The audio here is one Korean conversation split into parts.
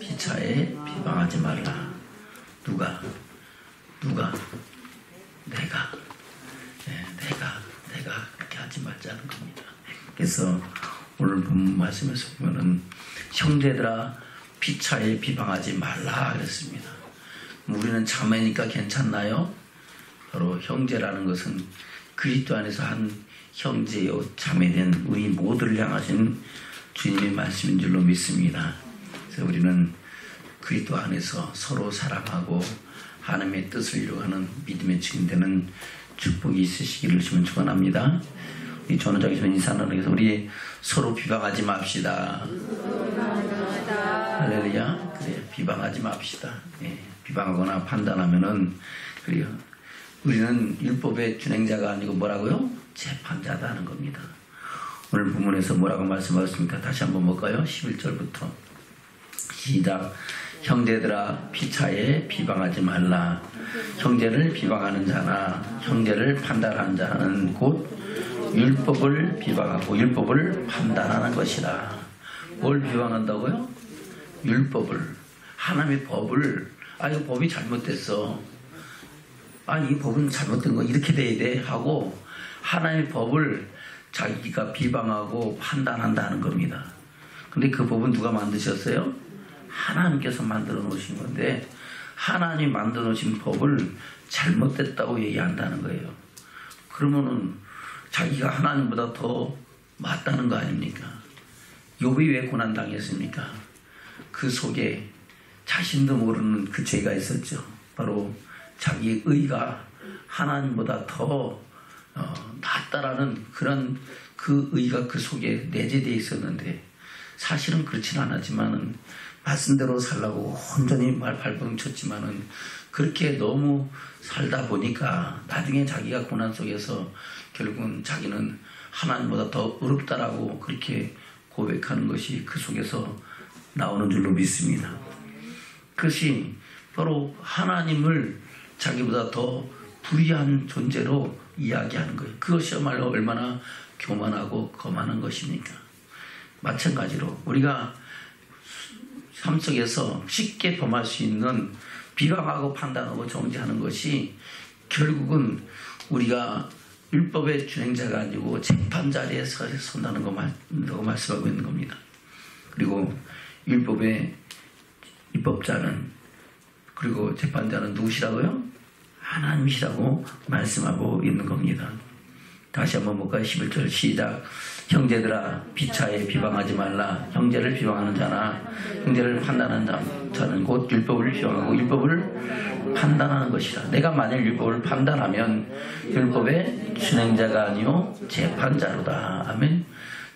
피차에 비방하지 말라. 누가? 내가. 내가 그렇게 하지 말자는 겁니다. 그래서 오늘 본 말씀에서 보면은 형제들아 피차에 비방하지 말라 그랬습니다. 우리는 자매니까 괜찮나요? 바로 형제라는 것은 그리스도 안에서 한 형제요 자매된 우리 모두를 향하신 주님의 말씀인 줄로 믿습니다. 그래서 우리는 그리스도 안에서 서로 사랑하고 하나님의 뜻을 이루어가는 믿음의 증인되는 축복이 있으시기를 주님 축원합니다. 우리 전원장에서 인사하는 위해서 우리 서로 비방하지 맙시다. 할렐루야. 그래, 비방하지 맙시다. 예, 비방하거나 판단하면은 그래요. 우리는 율법의 준행자가 아니고 뭐라고요? 재판자다 하는 겁니다. 오늘 본문에서 뭐라고 말씀하셨습니까? 다시 한번 볼까요? 11절부터 시작. 형제들아 피차에 비방하지 말라. 형제를 비방하는 자나 형제를 판단하는 자는 곧 율법을 비방하고 율법을 판단하는 것이라. 뭘 비방한다고요? 율법을. 하나님의 법을. 이거 법이 잘못됐어. 이 법은 잘못된 거 이렇게 돼야 돼 하고 하나님의 법을 자기가 비방하고 판단한다는 겁니다. 근데 그 법은 누가 만드셨어요? 하나님께서 만들어 놓으신 건데 하나님이 만들어 놓으신 법을 잘못됐다고 얘기한다는 거예요. 그러면은 자기가 하나님보다 더 맞다는 거 아닙니까? 욥이 왜 고난당했습니까? 그 속에 자신도 모르는 그 죄가 있었죠. 바로 자기의 의가 하나님보다 더 낫다라는 그런 그 의가 그 속에 내재되어 있었는데 사실은 그렇진 않았지만은 말씀대로 살라고 온전히 발버둥 쳤지만은 그렇게 너무 살다 보니까 나중에 자기가 고난 속에서 결국은 자기는 하나님보다 더 어렵다라고 그렇게 고백하는 것이 그 속에서 나오는 줄로 믿습니다. 그것이 바로 하나님을 자기보다 더 불의한 존재로 이야기하는 거예요. 그것이야말로 얼마나 교만하고 거만한 것입니까? 마찬가지로 우리가 삶 속에서 쉽게 범할 수 있는 비방하고 판단하고 정죄하는 것이 결국은 우리가 율법의 준행자가 아니고 재판 자리에 선다는 것이라고 말씀하고 있는 겁니다. 그리고 율법의 입법자는 그리고 재판자는 누구시라고요? 하나님이시라고 말씀하고 있는 겁니다. 다시 한번 볼까요? 11절 시작. 형제들아 피차에 비방하지 말라. 형제를 비방하는 자나 형제를 판단하는 자는 곧 율법을 비방하고 율법을 판단하는 것이라. 내가 만일 율법을 판단하면 율법의 준행자가 아니요 재판자로다. 아멘.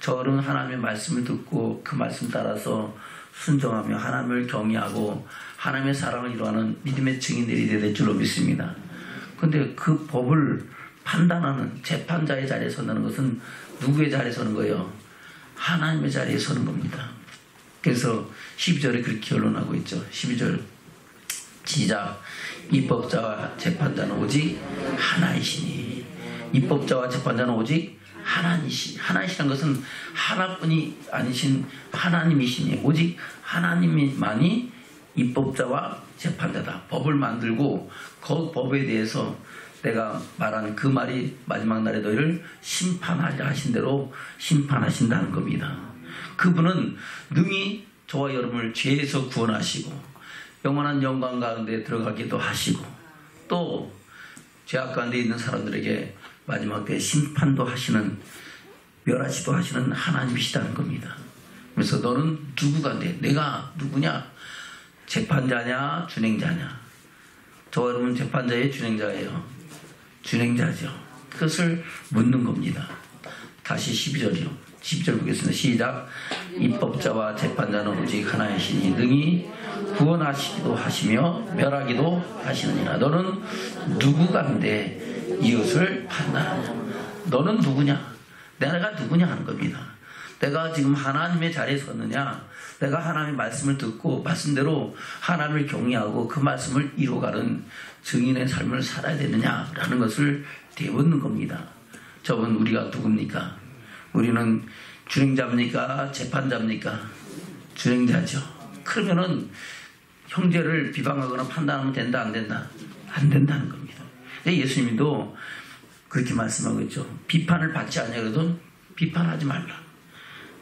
저는 하나님의 말씀을 듣고 그 말씀 따라서 순종하며 하나님을 경외하고 하나님의 사랑을 이루어가는 믿음의 증인들이 될 줄로 믿습니다. 그런데 그 법을 판단하는 재판자의 자리에 선다는 것은 누구의 자리에 서는 거예요? 하나님의 자리에 서는 겁니다. 그래서 12절에 그렇게 결론하고 있죠. 12절 시작. 입법자와 재판자는 오직 하나이시니. 입법자와 재판자는 오직 하나이시란 것은 하나뿐이 아니신 하나님이시니 오직 하나님만이 입법자와 재판자다. 법을 만들고 그 법에 대해서 내가 말하는 그 말이 마지막 날에 너희를 심판하려 하신 대로 심판하신다는 겁니다. 그분은 능히 저와 여러분을 죄에서 구원하시고 영원한 영광 가운데 들어가기도 하시고 또 죄악 가운데 있는 사람들에게 마지막 때 심판도 하시는 멸하시도 하시는 하나님이시다는 겁니다. 그래서 너는 누구가 돼? 내가 누구냐? 재판자냐 준행자냐? 저와 여러분 재판자예요 준행자예요? 준행자죠. 그것을 묻는 겁니다. 다시 12절이요. 12절 보겠습니다. 시작. 입법자와 재판자는 오직 하나이시니 능히 구원하시기도 하시며 멸하기도 하시느니라. 너는 누구간데 이웃을 판단하냐? 너는 누구냐? 내가 누구냐 하는 겁니다. 내가 지금 하나님의 자리에 섰느냐? 내가 하나님의 말씀을 듣고 말씀대로 하나님을 경외하고 그 말씀을 이루어가는 증인의 삶을 살아야 되느냐라는 것을 되묻는 겁니다. 저분 우리가 누굽니까? 우리는 준행자입니까? 재판자입니까? 준행자죠. 그러면은 형제를 비방하거나 판단하면 된다 안 된다? 안 된다는 겁니다. 예수님도 그렇게 말씀하고 있죠. 비판을 받지 않으려도 비판하지 말라.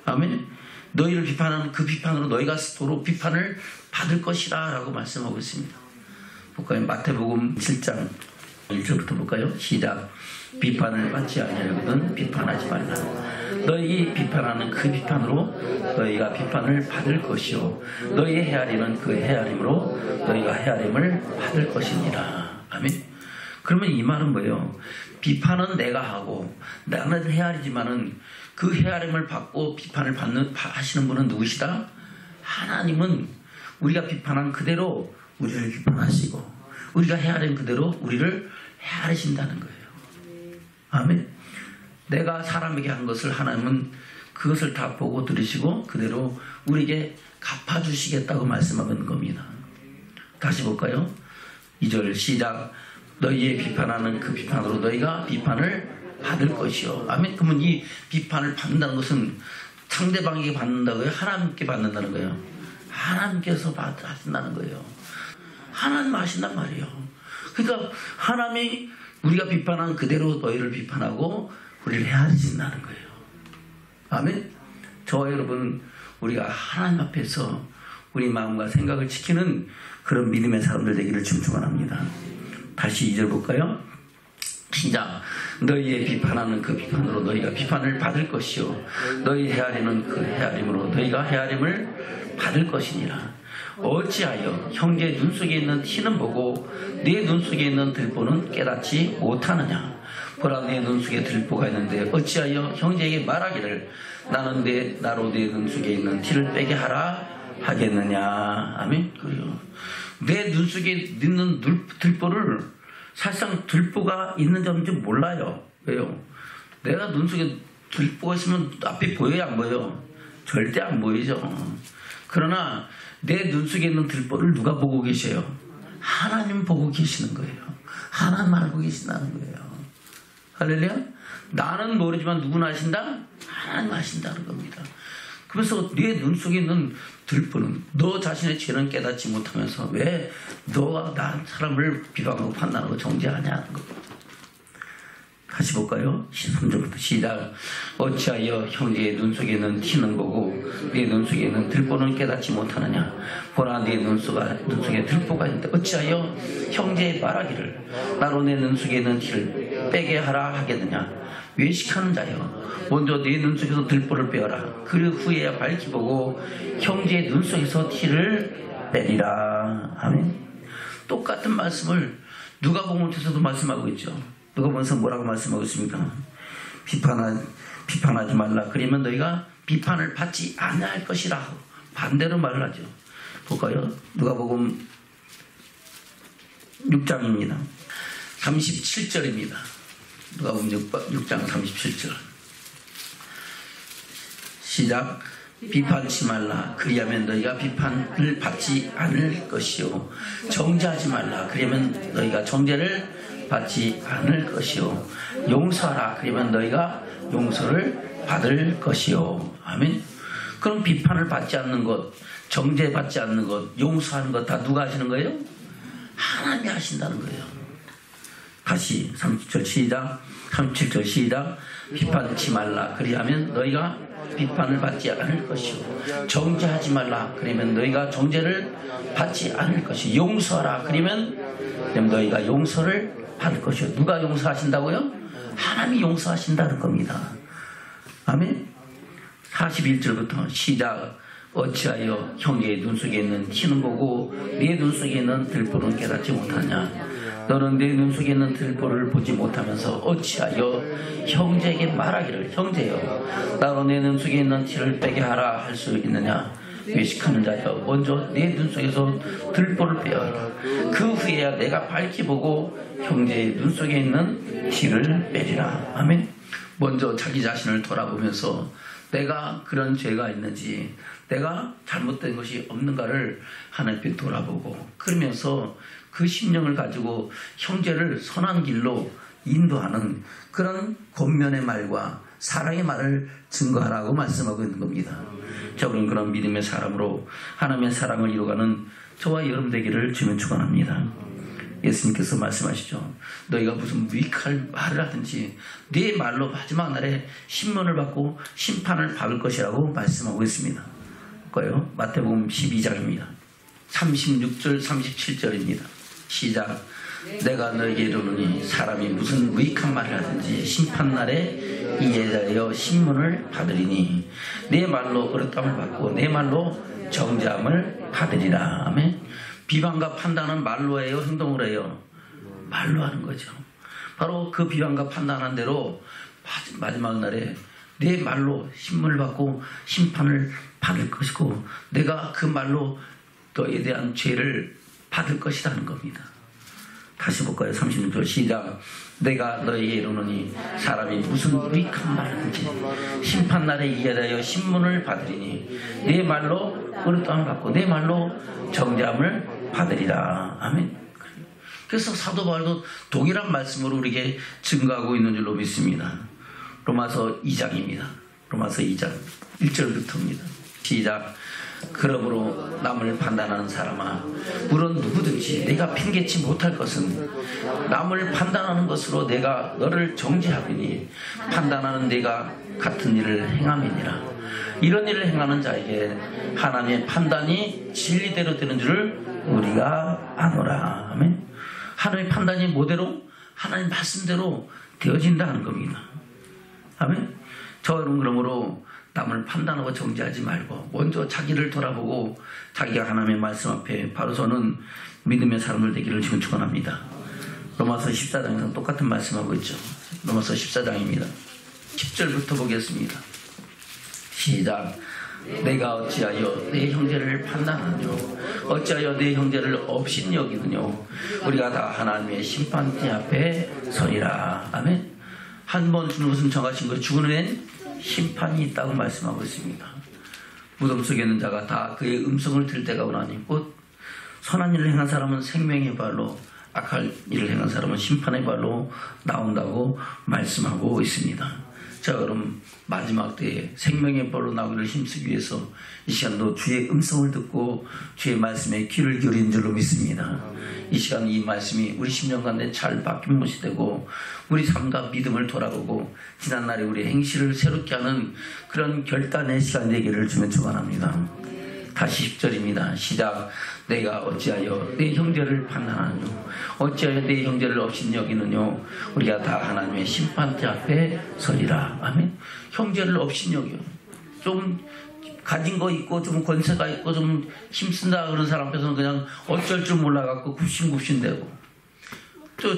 아멘. 너희를 비판하는 그 비판으로 너희가 스스로 비판을 받을 것이라 라고 말씀하고 있습니다. 볼까요? 마태복음 7장 1절부터 볼까요? 시작. 비판을 받지 않으려거든 비판하지 말라. 너희 비판하는 그 비판으로 너희가 비판을 받을 것이요 너희의 헤아리는 그 헤아림으로 너희가 헤아림을 받을 것이니라. 아멘. 그러면 이 말은 뭐예요? 비판은 내가 하고 나는 헤아리지만은 그 헤아림을 받고 비판을 하시는 분은 누구시다? 하나님은 우리가 비판한 그대로 우리를 비판하시고 우리가 헤아린 그대로 우리를 헤아리신다는 거예요. 아멘. 내가 사람에게 한 것을 하나님은 그것을 다 보고 들으시고 그대로 우리에게 갚아주시겠다고 말씀하는 겁니다. 다시 볼까요? 2절 시작. 너희의 비판하는 그 비판으로 너희가 비판을 받을 것이요. 아멘. 그러면 이 비판을 받는다는 것은 상대방에게 받는다고요? 하나님께 받는다는 거예요? 하나님께서 하신다는 거예요. 하나님 하신단 말이에요. 그러니까 하나님이 우리가 비판한 그대로 너희를 비판하고 우리를 헤아리신다는 거예요. 아멘. 저와 여러분 우리가 하나님 앞에서 우리 마음과 생각을 지키는 그런 믿음의 사람들 되기를 축원합니다. 다시 2절 볼까요? 시작. 너희의 비판하는 그 비판으로 너희가 비판을 받을 것이요 너희 헤아리는 그 헤아림으로 너희가 헤아림을 받을 것이니라. 어찌하여 형제 눈 속에 있는 티는 보고 내 눈 속에 있는 들보는 깨닫지 못하느냐. 보라 내 눈 속에 들보가 있는데 어찌하여 형제에게 말하기를 나는 나로 내 눈 속에 있는 티를 빼게 하라 하겠느냐. 아멘. 그래요. 내 눈 속에 있는 들보를 사실상 들보가 있는 점인지 몰라요. 왜요? 내가 눈 속에 들보가 있으면 앞이 보여요 안 보여요? 절대 안 보이죠. 그러나 내 눈 속에 있는 들보를 누가 보고 계셔요? 하나님 보고 계시는 거예요. 하나님 알고 계신다는 거예요. 할렐루야. 나는 모르지만 누구나 아신다? 하나님 아신다는 겁니다. 그래서 내 눈 속에 있는 들보는 너 자신의 죄는 깨닫지 못하면서 왜 너가 나 사람을 비방하고 판단하고 정죄하냐는 겁니다. 다시 볼까요? 3절부터 시작. 어찌하여 형제의 눈 속에 있는 티는 보고 내 눈 속에 있는 들보는 깨닫지 못하느냐. 보라 내 눈 속에 들보가 있는데 어찌하여 형제의 말하기를 나로 내 눈 속에 있는 티를 빼게 하라 하겠느냐. 외식하는 자여 먼저 내 눈 속에서 들보를 빼어라. 그 후에야 밝히 보고 형제의 눈 속에서 티를 빼리라. 아멘. 똑같은 말씀을 누가복음에서도 말씀하고 있죠. 누가복음에서 뭐라고 말씀하고 있습니까? 비판하지 말라. 그러면 너희가 비판을 받지 않을 것이라. 반대로 말을 하죠. 볼까요? 누가복음 6장입니다. 37절입니다. 누가복음 6장 37절. 시작. 비판치 말라. 그리하면 너희가 비판을 받지 않을 것이요. 정죄하지 말라. 그러면 너희가 정죄를 받지 않을 것이요. 용서하라. 그러면 너희가 용서를 받을 것이요. 아멘. 그럼 비판을 받지 않는 것, 정죄받지 않는 것, 용서하는 것 다 누가 하시는 거예요? 하나님이 하신다는 거예요. 다시 37절 시작. 37절 시작. 비판치 말라. 그리하면 너희가 비판을 받지 않을 것이요. 정죄하지 말라. 그러면 너희가 정죄를 받지 않을 것이요. 용서하라. 그러면 너희가 용서를 받을 것이요. 누가 용서하신다고요? 하나님이 용서하신다는 겁니다. 아멘. 41절부터 시작. 어찌하여 형제의 눈 속에 있는 티는 보고 내 눈 속에 있는 들보는 깨닫지 못하냐. 너는 내 눈 속에 있는 들보를 보지 못하면서 어찌하여 형제에게 말하기를 형제여 나로 내 눈 속에 있는 티를 빼게 하라 할 수 있느냐. 외식하는 자여 먼저 내 눈 속에서 들보를 빼어라. 그 후에야 내가 밝히 보고 형제의 눈 속에 있는 티를 빼리라. 아멘. 먼저 자기 자신을 돌아보면서 내가 그런 죄가 있는지 내가 잘못된 것이 없는가를 하나님께 돌아보고 그러면서 그 심령을 가지고 형제를 선한 길로 인도하는 그런 권면의 말과 사랑의 말을 증거하라고 말씀하고 있는 겁니다. 자, 우리는 그런 믿음의 사람으로 하나님의 사랑을 이루어가는 저와 여러분 되기를 주면 축원합니다. 예수님께서 말씀하시죠. 너희가 무슨 무익할 말을 하든지 네 말로 마지막 날에 신문을 받고 심판을 받을 것이라고 말씀하고 있습니다. 볼까요? 마태복음 12장입니다. 36절 37절입니다. 시작. 내가 너에게 이르노니 사람이 무슨 무익한 말을 하든지 심판날에 이에 대하여 신문을 받으리니 내 말로 어렵담을 받고 내 말로 정죄함을 받으리라. 아멘. 비방과 판단은 말로 해요, 행동으로 해요? 말로 하는 거죠. 바로 그 비방과 판단한 대로 마지막 날에 내 말로 신문을 받고 심판을 받을 것이고 내가 그 말로 너에 대한 죄를 받을 것이라는 겁니다. 다시 볼까요? 36절 시작. 내가 너에게 이르노니 사람이 무슨 무익한 말을 하든지 심판날에 이에 대하여 신문을 받으리니 내 말로 어렵다함을 받고 내 말로 정죄함을 받으리라. 아멘. 그래서 사도 바울도 동일한 말씀으로 우리에게 증거하고 있는 줄로 믿습니다. 로마서 2장입니다. 로마서 2장 1절부터입니다. 시작. 그러므로 남을 판단하는 사람아, 물론 누구든지 내가 핑계치 못할 것은 남을 판단하는 것으로 내가 너를 정죄하리니 판단하는 내가 같은 일을 행함이니라. 이런 일을 행하는 자에게 하나님의 판단이 진리대로 되는 줄을 우리가 아노라. 아멘. 하나님의 판단이 뭐대로? 하나님 말씀대로 되어진다는 겁니다. 아멘. 저는 그러므로 남을 판단하고 정죄하지 말고 먼저 자기를 돌아보고 자기가 하나님의 말씀 앞에 바로 서는 믿음의 사람들 되기를 지금 축원합니다. 로마서 14장에서 똑같은 말씀하고 있죠. 로마서 14장입니다. 10절부터 보겠습니다. 시작. 내가 어찌하여 내 형제를 판단하느뇨? 어찌하여 내 형제를 업신여기느뇨? 우리가 다 하나님의 심판대 앞에 서리라. 아멘. 한 번 주는 것은 정하신 것, 죽은 후엔 심판이 있다고 말씀하고 있습니다. 무덤 속에 있는 자가 다 그의 음성을 들을 때가 오나니 곧 선한 일을 행한 사람은 생명의 발로, 악한 일을 행한 사람은 심판의 발로 나온다고 말씀하고 있습니다. 자, 그럼 마지막 때에 생명의 발로 나오기를 힘쓰기 위해서 이 시간도 주의 음성을 듣고 주의 말씀에 귀를 기울이는 줄로 믿습니다. 이 시간 이 말씀이 우리 10년 가운데 잘 바뀐 것이 되고 우리 삶과 믿음을 돌아보고 지난날에 우리의 행실을 새롭게 하는 그런 결단의 시간 되기를 주면 축원합니다. 다시 10절입니다. 시작. 내가 어찌하여 내 형제를 판단하느뇨? 어찌하여 내 형제를 업신여기느뇨? 우리가 다 하나님의 심판대 앞에 서리라. 아멘. 형제를 업신여겨. 좀 가진 거 있고 좀 권세가 있고 좀 힘쓴다 그런 사람 앞에서는 그냥 어쩔 줄 몰라갖고 굽신굽신대고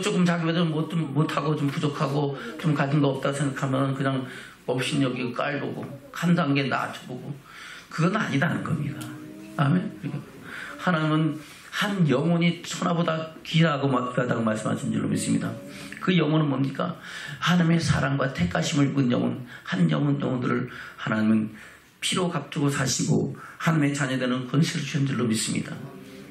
조금 자기보다 못하고 좀 부족하고 좀 가진 거 없다 생각하면 그냥 업신여기고 깔보고 한 단계 낮춰보고 그건 아니다는 겁니다. 아멘. 하나님은 한 영혼이 천하보다 귀하다고 말씀하신 줄로 믿습니다. 그 영혼은 뭡니까? 하나님의 사랑과 택하심을 입은 영혼, 한 영혼들을 하나님은 피로 값주고 사시고 하나님의 자녀되는 권세를 주신 줄로 믿습니다.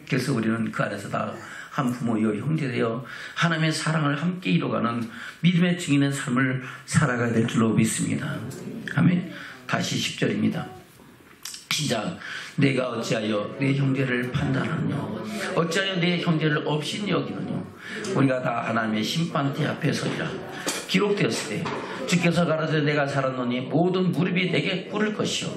그래서 우리는 그 안에서 다 한 부모여 형제되어 하나님의 사랑을 함께 이뤄가는 믿음의 증인의 삶을 살아가야 될 줄로 믿습니다. 아멘. 다시 10절입니다. 시작. 내가 어찌하여 내 형제를 판단하느뇨? 어찌하여 내 형제를 업신여기느뇨? 우리가 다 하나님의 심판대 앞에 서리라. 기록되었을 때 주께서 가라사대 내가 살았노니 모든 무릎이 내게 꿇을 것이요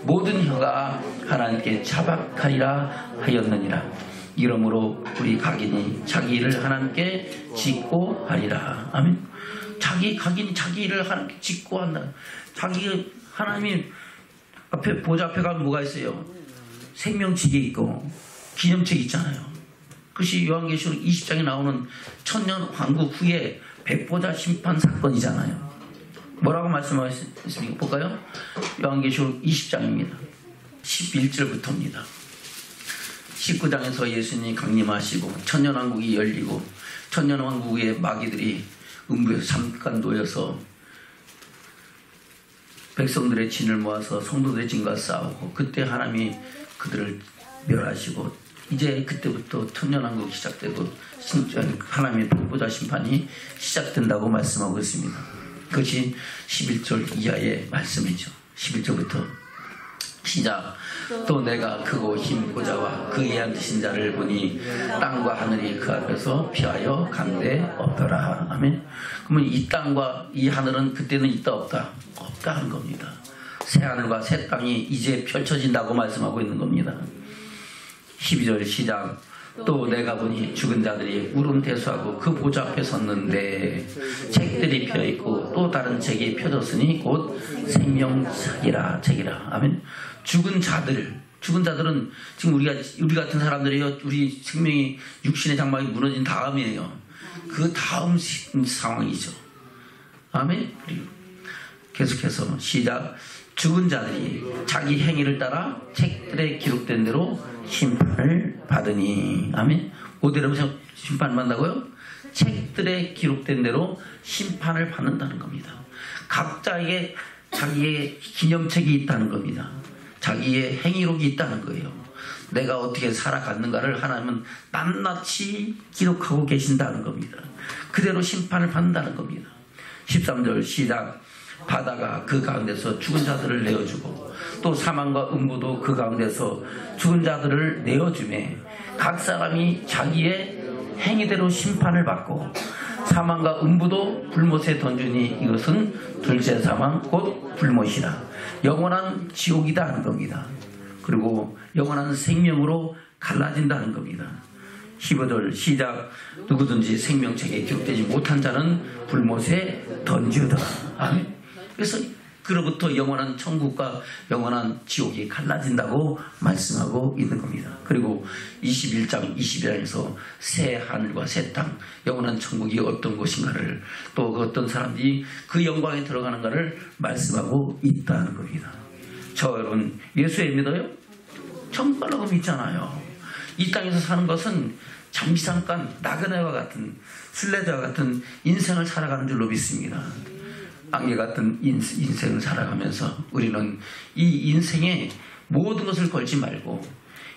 모든 혀가 하나님께 자박하리라 하였느니라. 이러므로 우리 각인이 자기 일을 하나님께 짓고 하리라. 아멘. 각인이 자기 일을 하나님께 짓고 한다. 자기 하나님이 앞에 보좌 앞에 가면 뭐가 있어요? 생명책이 있고 기념책 있잖아요. 그것이 요한계시록 20장에 나오는 천년 왕국 후에 백보자 심판 사건이잖아요. 뭐라고 말씀하셨습니까? 볼까요? 요한계시록 20장입니다. 11절부터입니다. 19장에서 예수님이 강림하시고 천년왕국이 열리고 천년왕국의 마귀들이 음부에서 잠깐 놓여서 백성들의 진을 모아서 성도들의 진과 싸우고 그때 하나님이 그들을 멸하시고 이제 그때부터 천년왕국이 시작되고 하나님의 백보자 심판이 시작된다고 말씀하고 있습니다. 그것이 11절 이하의 말씀이죠. 11절부터 시작. 또 내가 크고 힘있고 자와 그에 앉으신 자를 보니 땅과 하늘이 그 앞에서 피하여 간데 없더라. 아멘. 그러면 이 땅과 이 하늘은 그때는 있다 없다? 없다 하는 겁니다. 새 하늘과 새 땅이 이제 펼쳐진다고 말씀하고 있는 겁니다. 12절 시작. 또 내가 보니 죽은 자들이 울음대수하고 그 보좌 앞에 섰는데 책들이 펴있고 또 다른 책이 펴졌으니 곧 생명책이라. 책이라. 아멘. 죽은 자들은 지금 우리 같은 사람들이요, 우리 생명이 육신의 장막이 무너진 다음이에요. 그 다음 상황이죠. 아멘. 그리고 계속해서 시작. 죽은 자들이 자기 행위를 따라 책들에 기록된 대로 심판을 받으니. 아멘. 어디로 심판을 받는다고요? 책들에 기록된 대로 심판을 받는다는 겁니다. 각자에게 자기의 기념책이 있다는 겁니다. 자기의 행위록이 있다는 거예요. 내가 어떻게 살아갔는가를 하나님은 낱낱이 기록하고 계신다는 겁니다. 그대로 심판을 받는다는 겁니다. 13절 시작. 바다가 그 가운데서 죽은 자들을 내어주고 또 사망과 음부도 그 가운데서 죽은 자들을 내어주매 각 사람이 자기의 행위대로 심판을 받고 사망과 음부도 불못에 던지니 이것은 둘째 사망 곧 불못이라. 영원한 지옥이다 하는 겁니다. 그리고 영원한 생명으로 갈라진다는 겁니다. 15절 시작. 누구든지 생명책에 기록되지 못한 자는 불못에 던지우더라. 아멘. 그래서 그로부터 영원한 천국과 영원한 지옥이 갈라진다고 말씀하고 있는 겁니다. 그리고 21장 22장에서 새 하늘과 새 땅, 영원한 천국이 어떤 것인가를, 또 어떤 사람들이 그 영광에 들어가는가를 말씀하고 있다는 겁니다. 저 여러분, 예수에 믿어요? 천국 가려고 믿잖아요. 이 땅에서 사는 것은 잠시잠깐 나그네와 같은, 순례자와 같은 인생을 살아가는 줄로 믿습니다. 안개 같은 인생을 살아가면서 우리는 이 인생에 모든 것을 걸지 말고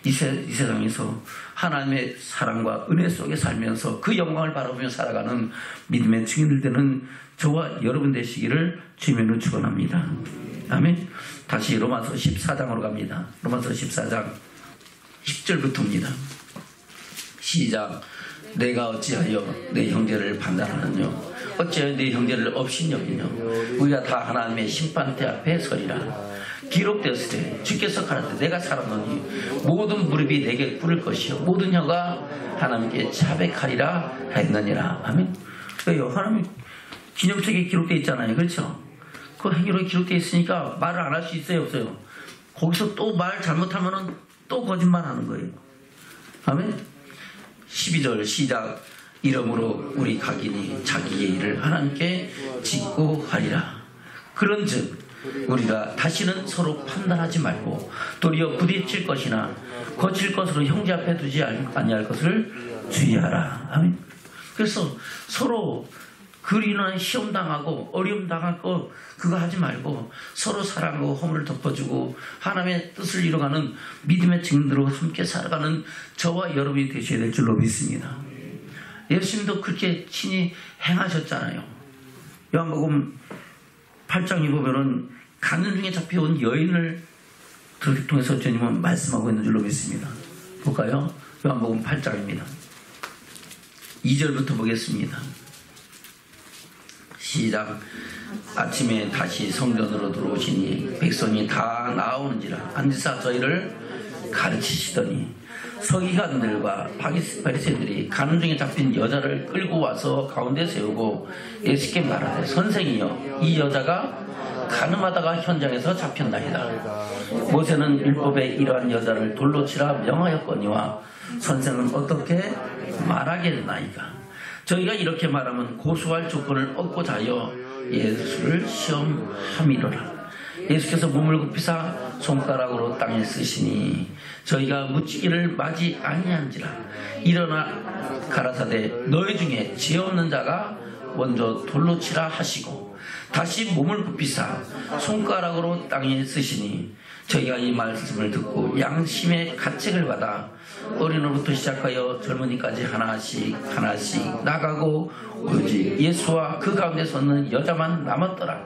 이 세상에서 하나님의 사랑과 은혜 속에 살면서 그 영광을 바라보며 살아가는 믿음의 증인들 되는 저와 여러분 되시기를 주님으로 축원합니다. 아멘. 다시 로마서 14장으로 갑니다. 로마서 14장 10절부터입니다. 시작. 내가 어찌하여 내 형제를 판단하느냐? 어찌하여 내 형제를 업신 여기냐? 우리가 다 하나님의 심판대 앞에 서리라. 기록되었을 때 주께서 가라사대 내가 살았노니 모든 무릎이 내게 꿇을 것이요 모든 혀가 하나님께 자백하리라 했느니라. 아멘. 왜요? 하나님 기념책에 기록되어 있잖아요. 그렇죠? 그 행위로 기록되어 있으니까 말을 안 할 수 있어요, 없어요? 거기서 또 말 잘못하면 또 거짓말하는 거예요. 아멘. 12절 시작. 이러므로 우리 각인이 자기의 일을 하나님께 짓고 하리라. 그런즉 우리가 다시는 서로 판단하지 말고 도리어 부딪힐 것이나 거칠 것으로 형제 앞에 두지 아니할 것을 주의하라. 아멘. 그래서 서로 그리는 시험 당하고 어려움 당할 거 그거 하지 말고 서로 사랑하고 허물을 덮어주고 하나님의 뜻을 이뤄가는 믿음의 증인으로 함께 살아가는 저와 여러분이 되셔야 될 줄로 믿습니다. 예수님도 그렇게 친히 행하셨잖아요. 요한복음 8장에 보면은 가는 중에 잡혀온 여인을 그렇게 통해서 주님은 말씀하고 있는 줄로 믿습니다. 볼까요? 요한복음 8장입니다. 2절부터 보겠습니다. 시작. 아침에 다시 성전으로 들어오시니 백성이 다 나오는지라 앉으사 저희를 가르치시더니 서기관들과 바리새인들이 가는 중에 잡힌 여자를 끌고 와서 가운데 세우고 예수께 말하되 선생이여 이 여자가 가늠하다가 현장에서 잡혔나이다. 모세는 율법에 이러한 여자를 돌로 치라 명하였거니와 선생은 어떻게 말하겠나이까. 저희가 이렇게 말하면 고소할 조건을 얻고자 하여 예수를 시험함이로라. 예수께서 몸을 굽히사 손가락으로 땅에 쓰시니 저희가 묻히기를 마지 아니한지라. 일어나 가라사대 너희 중에 죄 없는 자가 먼저 돌로 치라 하시고 다시 몸을 굽히사 손가락으로 땅에 쓰시니 저희가 이 말씀을 듣고 양심의 가책을 받아 어린애부터 시작하여 젊은이까지 하나씩 나가고 오직 예수와 그 가운데 서는 여자만 남았더라.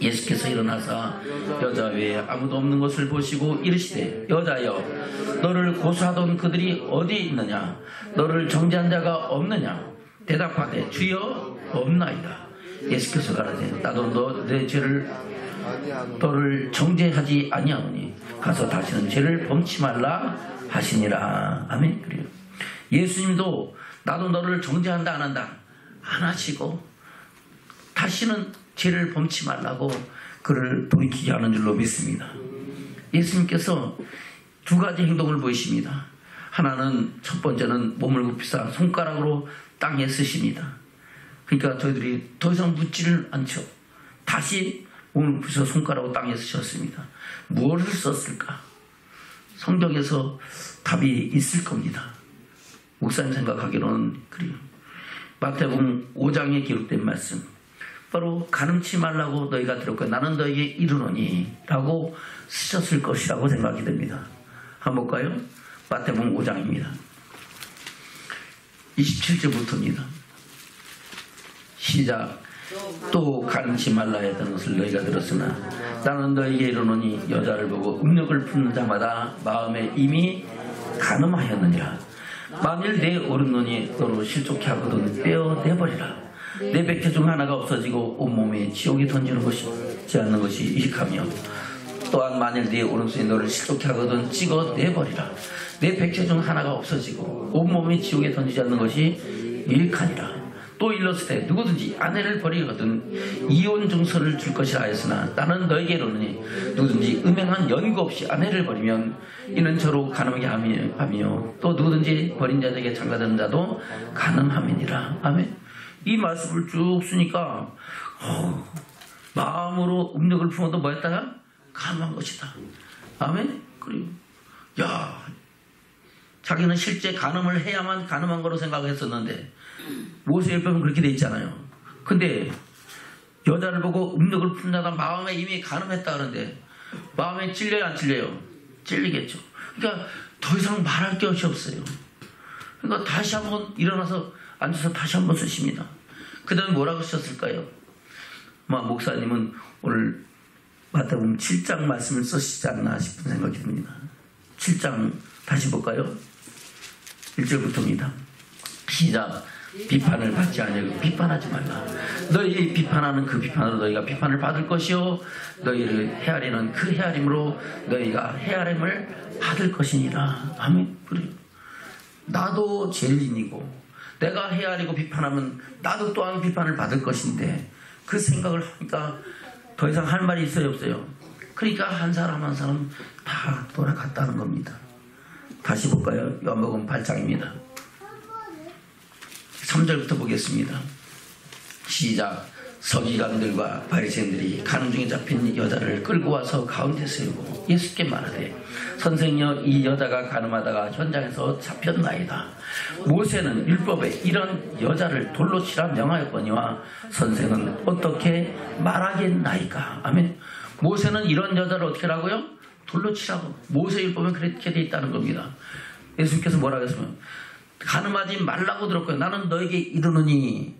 예수께서 일어나사 여자 외에 아무도 없는 것을 보시고 이르시되 여자여 너를 고소하던 그들이 어디에 있느냐 너를 정죄한 자가 없느냐 대답하되 주여 없나이다. 예수께서 가라되 나도 내 죄를 너를 정죄하지 아니하노니 가서 다시는 죄를 범치 말라 하시니라. 아멘. 그래요. 예수님도 나도 너를 정죄한다 안 한다 안 하시고 다시는 죄를 범치 말라고 그를 돌이키게 하는 줄로 믿습니다. 예수님께서 두 가지 행동을 보이십니다. 하나는 첫 번째는 몸을 굽히사 손가락으로 땅에 쓰십니다. 그러니까 저희들이 더 이상 묻지를 않죠. 다시 몸을 굽히사 손가락으로 땅에 쓰셨습니다. 무엇을 썼을까? 성경에서 답이 있을 겁니다. 목사님 생각하기로는 그래요. 마태복음 5장에 기록된 말씀 바로 가늠치 말라고 너희가 들었고 나는 너희에게 이르노니 라고 쓰셨을 것이라고 생각이 됩니다. 한번 볼까요? 마태복음 5장입니다. 27절부터입니다. 시작. 또 가늠치 말라 했던 것을 너희가 들었으나 나는 너희에게 이르노니 여자를 보고 음욕을 품는 자마다 마음에 이미 가늠하였느니라. 만일 내 오른눈이 너로 실족해 하거든 떼어내버리라. 내 백체 중 하나가 없어지고 온몸에 지옥에 던지는 것이지 않는 것이 이익하며 또한 만일 네 오른손이 너를 실족해 하거든 찍어내버리라. 내 백체 중 하나가 없어지고 온몸에 지옥에 던지지 않는 것이 유익하니라. 또 일렀을 때 누구든지 아내를 버리거든 이혼 증서를 줄 것이라 하였으나 나는 너에게 이르노니 누구든지 음행한 연고 없이 아내를 버리면 이는 저로 가늠하게 하며 또 누구든지 버린 자에게 장가드는 자도 가늠함이니라. 아멘. 이 말씀을 쭉 쓰니까 마음으로 음력을 품어도 뭐였다가 가늠한 것이다. 아멘. 그리고 야 자기는 실제 가늠을 해야만 가늠한 거로 생각했었는데 모세율법은 그렇게 돼 있잖아요. 근데 여자를 보고 음력을 품다가 마음에 이미 가늠했다 그러는데 마음에 찔려요 안 찔려요? 찔리겠죠. 그러니까 더 이상 말할 것이 없어요. 그러니까 다시 한번 일어나서 앉아서 다시 한번 쓰십니다. 그 다음에 뭐라고 쓰셨을까요? 목사님은 오늘 마태복음 7장 말씀을 쓰시지 않나 싶은 생각이 듭니다. 7장 다시 볼까요? 1절부터입니다. 시작. 비판을 받지 아니하고 비판하지 말라. 너희 비판하는 그 비판으로 너희가 비판을 받을 것이요 너희를 헤아리는 그 헤아림으로 너희가 헤아림을 받을 것이니라. 아멘. 그래요. 나도 죄인이고 내가 헤아리고 비판하면 나도 또한 비판을 받을 것인데 그 생각을 하니까 더 이상 할 말이 있어요 없어요? 그러니까 한 사람 한 사람 다 돌아갔다는 겁니다. 다시 볼까요? 요한복음 8장입니다. 3절부터 보겠습니다. 시작. 서기관들과 바리새인들이 가늠 중에 잡힌 여자를 끌고 와서 가운데 세우고 예수께 말하되 선생여 이 여자가 가늠하다가 현장에서 잡혔나이다. 모세는 율법에 이런 여자를 돌로 치라 명하였거니와 선생은 어떻게 말하겠나이까. 아멘. 모세는 이런 여자를 어떻게 하라고요? 돌로 치라고. 모세 율법에 그렇게 돼 있다는 겁니다. 예수님께서 뭐라고 했으면 가늠하지 말라고 들었고요. 나는 너에게 이르노니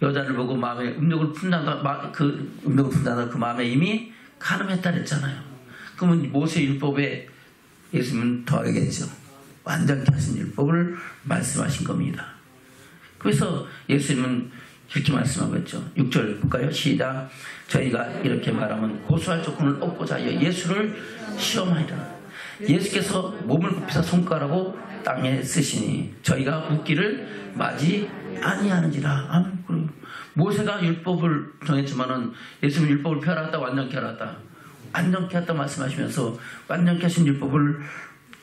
여자를 보고 마음에 음욕을 품는다 그 마음에 이미 가늠했다 그랬잖아요. 그러면 모세 율법에 예수님은 더하겠죠. 완전케 하신 율법을 말씀하신 겁니다. 그래서 예수님은 이렇게 말씀하고 있죠. 6절 볼까요? 시작. 저희가 이렇게 말하면 고소할 조건을 얻고자 하여 예수를 시험하리라. 예수께서 몸을 굽히사 손가락으로 땅에 쓰시니 저희가 묻기를 맞이 아니하는지라. 아멘. 모세가 율법을 정했지만은 예수님은 율법을 펴놨다 완전케 하였다. 완전케 하였다 말씀하시면서 완전케 하신 율법을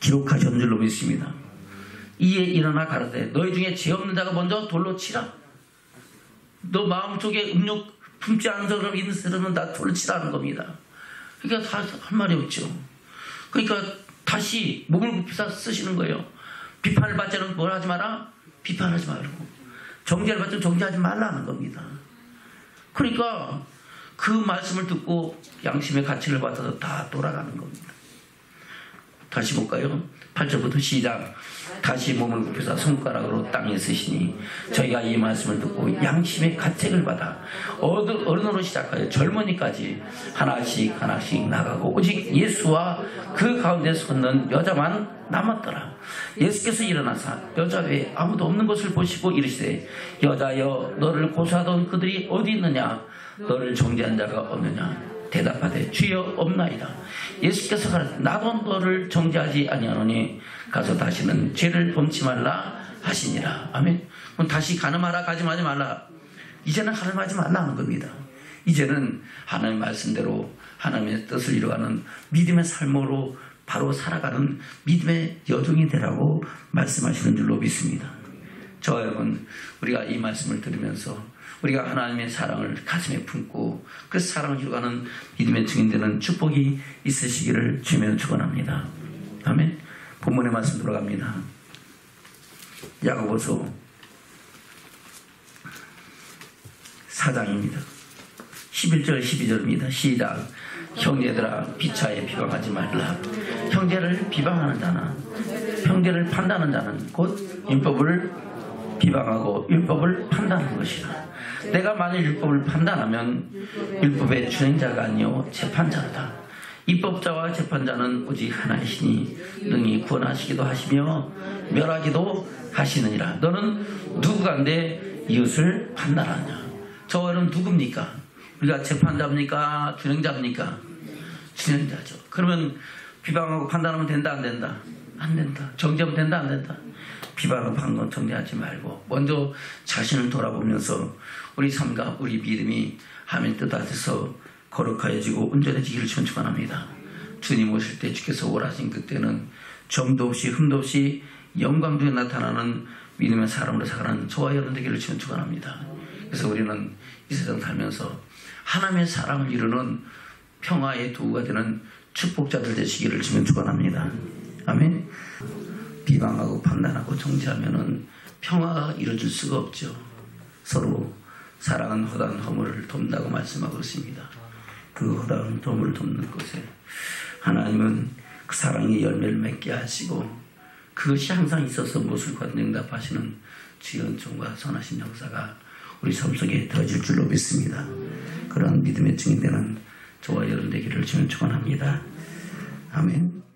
기록하셨는 줄로 믿습니다. 이에 일어나 가라되 너희 중에 죄 없는 자가 먼저 돌로 치라. 너 마음속에 음욕 품지 않은 사람 있는 사람은 다 돌로 치라는 겁니다. 그러니까 할 말이 없죠. 그러니까 다시 몸을 굽히사 쓰시는 거예요. 비판을 받자는 뭘 하지 마라? 비판하지 말고. 정죄를 받자는 정죄하지 말라는 겁니다. 그러니까 그 말씀을 듣고 양심의 가치를 받아서 다 돌아가는 겁니다. 다시 볼까요? 8절부터 시작. 다시 몸을 굽혀서 손가락으로 땅에 쓰시니 저희가 이 말씀을 듣고 양심의 가책을 받아 어른으로 시작하여 젊은이까지 하나씩 나가고 오직 예수와 그 가운데 섰는 여자만 남았더라. 예수께서 일어나사 여자 외에 아무도 없는 것을 보시고 이르시되 여자여 너를 고소하던 그들이 어디 있느냐? 너를 정죄한 자가 없느냐? 대답하되 주여 없나이다. 예수께서 가라사대 나도 너를 정죄하지 아니하노니 가서 다시는 죄를 범치 말라 하시니라. 아멘. 그럼 다시 가늠하라 가늠하지 말라. 이제는 가늠하지 말라 하는 겁니다. 이제는 하나님의 말씀대로 하나님의 뜻을 이루어가는 믿음의 삶으로 바로 살아가는 믿음의 여종이 되라고 말씀하시는 줄로 믿습니다. 저와 여러분, 우리가 이 말씀을 들으면서 우리가 하나님의 사랑을 가슴에 품고 그 사랑을 이루어가는 믿음의 증인되는 축복이 있으시기를 주며 축원합니다. 아멘. 본문의 말씀 들어갑니다. 야고보서 4장입니다. 11절 12절입니다. 시작. 형제들아 피차에 비방하지 말라. 형제를 비방하는 자는 형제를 판단하는 자는 곧 율법을 비방하고 율법을 판단하는 것이라. 내가 만일 율법을 판단하면 율법의 준행자가 아니요 재판자로다. 입법자와 재판자는 오직 하나이시니 능히 구원하시기도 하시며 멸하기도 하시느니라. 너는 누구 가운데 이웃을 판단하냐? 저는 누굽니까? 우리가 재판자입니까? 준행자입니까? 준행자죠. 그러면 비방하고 판단하면 된다 안 된다? 안 된다. 정죄하면 된다 안 된다? 비방하고 판단 정죄하지 말고 먼저 자신을 돌아보면서 우리 삶과 우리 믿음이 하나님의 뜻 앞에서 거룩하여지고 온전해지기를 축원합니다. 주님 오실 때 주께서 오라신 그때는 점도 없이 흠도 없이 영광 중에 나타나는 믿음의 사람으로 살아가는 저와 여러분 되기를 축원합니다. 그래서 우리는 이 세상 살면서 하나님의 사랑을 이루는 평화의 도구가 되는 축복자들 되시기를 축원합니다. 아멘. 비방하고 판단하고 정죄하면은 평화가 이루어질 수가 없죠. 서로 사랑은 허다한 허물을 돕는다고 말씀하고 있습니다. 그 허다한 허물을 돕는 것에 하나님은 그 사랑의 열매를 맺게 하시고 그것이 항상 있어서 무엇을 응답하시는 주의 은총과 선하신 역사가 우리 삶 속에 더해질 줄로 믿습니다. 그런 믿음의 증인되는 저와 여러분 되기를 주면 축원합니다. 아멘.